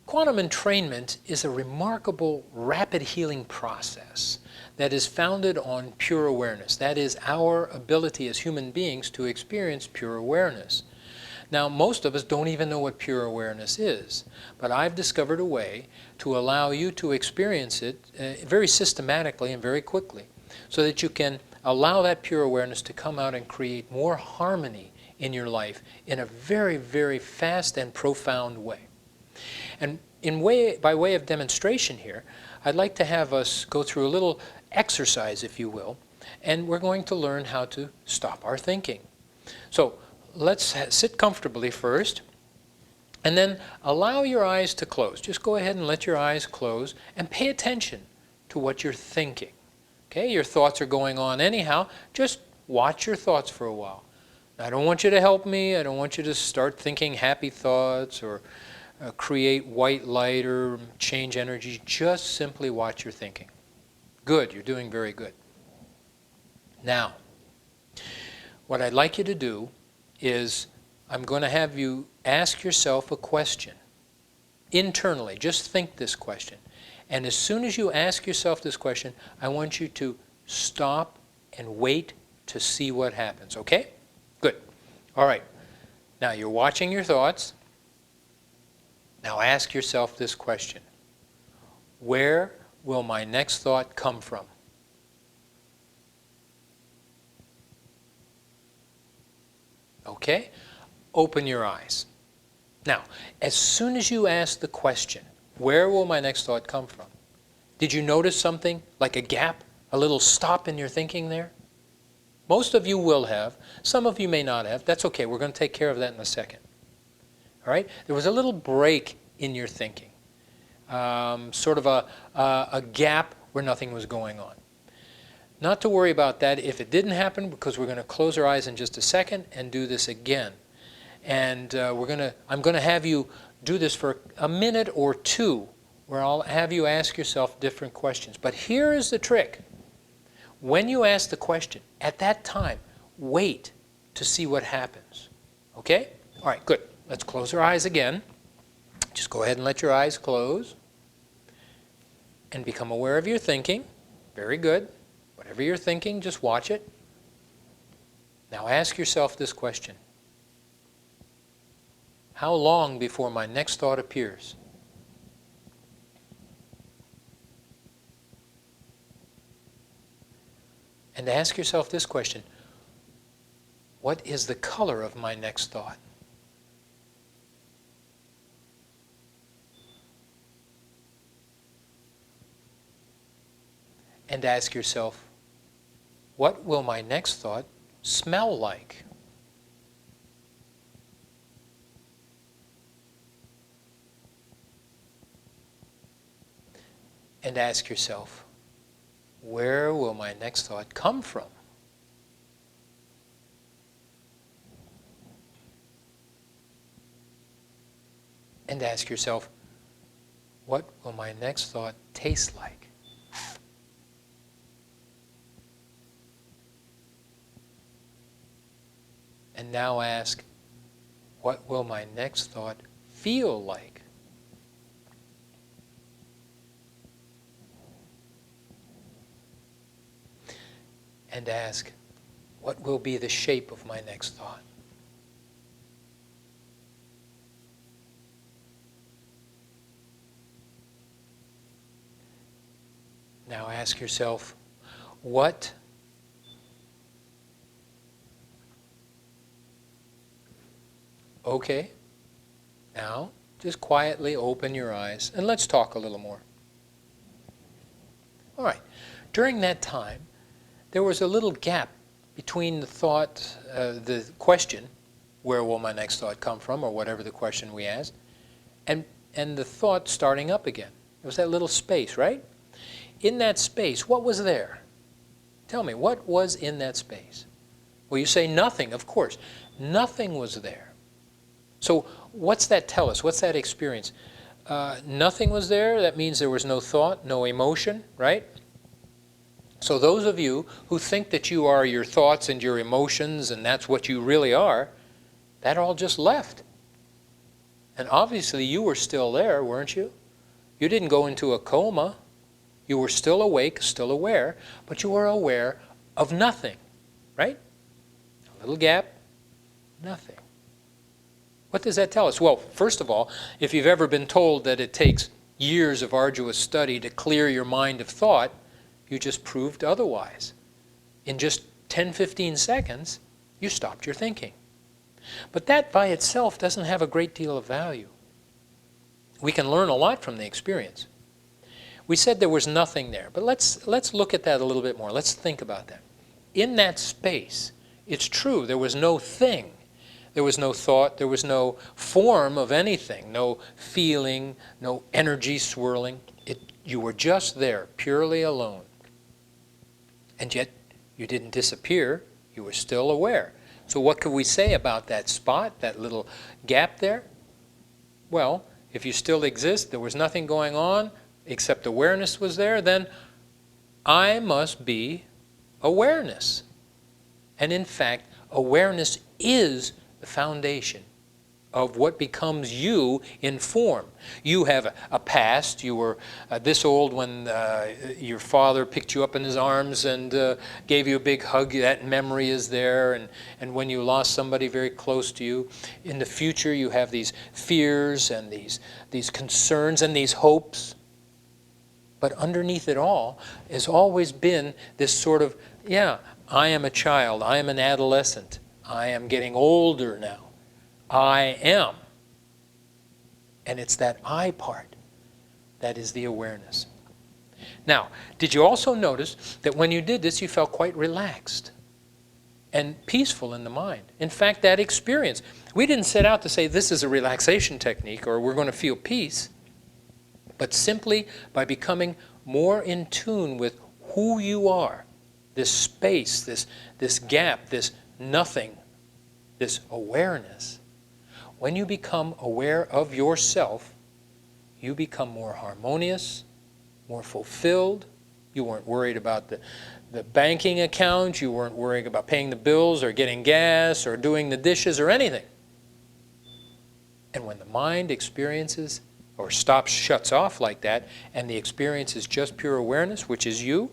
Quantum entrainment is a remarkable rapid healing process that is founded on pure awareness. That is our ability as human beings to experience pure awareness. Now, most of us don't even know what pure awareness is, but I've discovered a way to allow you to experience it very systematically and very quickly, so that you can allow that pure awareness to come out and create more harmony in your life in a very, very fast and profound way. And by way of demonstration here, I'd like to have us go through a little exercise, if you will, and we're going to learn how to stop our thinking. So let's sit comfortably first, and then allow your eyes to close. Just go ahead and let your eyes close and pay attention to what you're thinking. Okay, your thoughts are going on anyhow. Just watch your thoughts for a while. I don't want you to help me. I don't want you to start thinking happy thoughts or create white light or change energy. Just simply watch your thinking. Good, you're doing very good. Now, what I'd like you to do is I'm going to have you ask yourself a question internally. Just think this question. And as soon as you ask yourself this question, I want you to stop and wait to see what happens. Okay? Good. All right. Now you're watching your thoughts. Now ask yourself this question. Where will my next thought come from? Okay? Open your eyes. Now, as soon as you ask the question, where will my next thought come from? Did you notice something like a gap, a little stop in your thinking there? Most of you will have. Some of you may not have. That's okay. We're going to take care of that in a second. All right? There was a little break in your thinking, sort of a gap where nothing was going on. Not to worry about that if it didn't happen, because we're going to close our eyes in just a second and do this again. And I'm going to have you do this for a minute or two, where I'll have you ask yourself different questions. But here is the trick. When you ask the question, at that time, wait to see what happens. Okay? All right, good. Let's close our eyes again. Just go ahead and let your eyes close. And become aware of your thinking. Very good. Whatever you're thinking, just watch it. Now ask yourself this question. How long before my next thought appears? And ask yourself this question. What is the color of my next thought? And ask yourself, what will my next thought smell like? And ask yourself, where will my next thought come from? And ask yourself, what will my next thought taste like? And now ask, what will my next thought feel like? And ask, what will be the shape of my next thought? Now ask yourself, what Okay, now just quietly open your eyes and let's talk a little more. All right, during that time, there was a little gap between the thought, the question, where will my next thought come from, or whatever the question we asked, and the thought starting up again. There was that little space, right? In that space, what was there? Tell me, what was in that space? Well, you say nothing, of course. Nothing was there. So what's that tell us? What's that experience? Nothing was there. That means there was no thought, no emotion, right? So those of you who think that you are your thoughts and your emotions and that's what you really are, that all just left. And obviously you were still there, weren't you? You didn't go into a coma. You were still awake, still aware, but you were aware of nothing, right? A little gap, nothing. What does that tell us? Well, first of all, if you've ever been told that it takes years of arduous study to clear your mind of thought, you just proved otherwise. In just 10, 15 seconds, you stopped your thinking. But that by itself doesn't have a great deal of value. We can learn a lot from the experience. We said there was nothing there, but let's look at that a little bit more. Let's think about that. In that space, it's true, there was no thing. There was no thought, there was no form of anything, no feeling, no energy swirling. You were just there, purely alone. And yet, you didn't disappear, you were still aware. So what could we say about that spot, that little gap there? Well, if you still exist, there was nothing going on except awareness was there, then I must be awareness. And in fact, awareness is the foundation of what becomes you in form. You have a past. You were this old when your father picked you up in his arms and gave you a big hug. That memory is there. And when you lost somebody very close to you. In the future, you have these fears and these concerns and these hopes. But underneath it all has always been this sort of, yeah, I am a child. I am an adolescent. I am getting older now. I am. And it's that I part that is the awareness. Now, did you also notice that when you did this, you felt quite relaxed and peaceful in the mind? In fact, that experience, we didn't set out to say this is a relaxation technique or we're going to feel peace, but simply by becoming more in tune with who you are, this space, this gap, this nothing, this awareness. When you become aware of yourself, you become more harmonious, more fulfilled. You weren't worried about the banking account. You weren't worried about paying the bills or getting gas or doing the dishes or anything. And when the mind experiences or shuts off like that, and the experience is just pure awareness, which is you,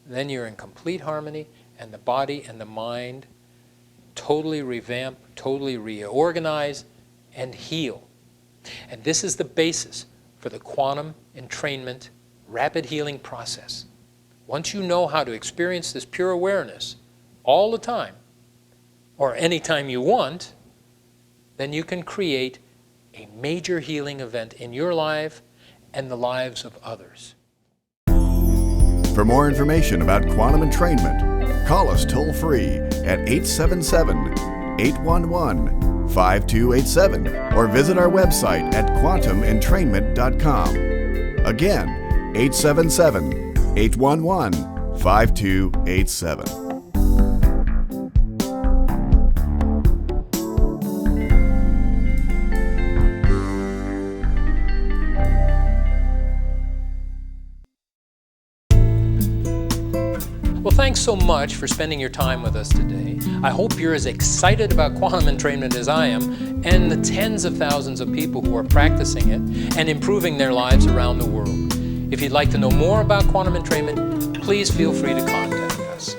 then you're in complete harmony, and the body and the mind totally revamp, totally reorganize, and heal. And this is the basis for the quantum entrainment rapid healing process. Once you know how to experience this pure awareness all the time, or anytime you want, then you can create a major healing event in your life and the lives of others. For more information about quantum entrainment, call us toll-free at 877-811-5287 or visit our website at quantumentrainment.com. Again, 877-811-5287. Well, thanks so much for spending your time with us today. I hope you're as excited about quantum entrainment as I am, and the tens of thousands of people who are practicing it and improving their lives around the world. If you'd like to know more about quantum entrainment, please feel free to contact us.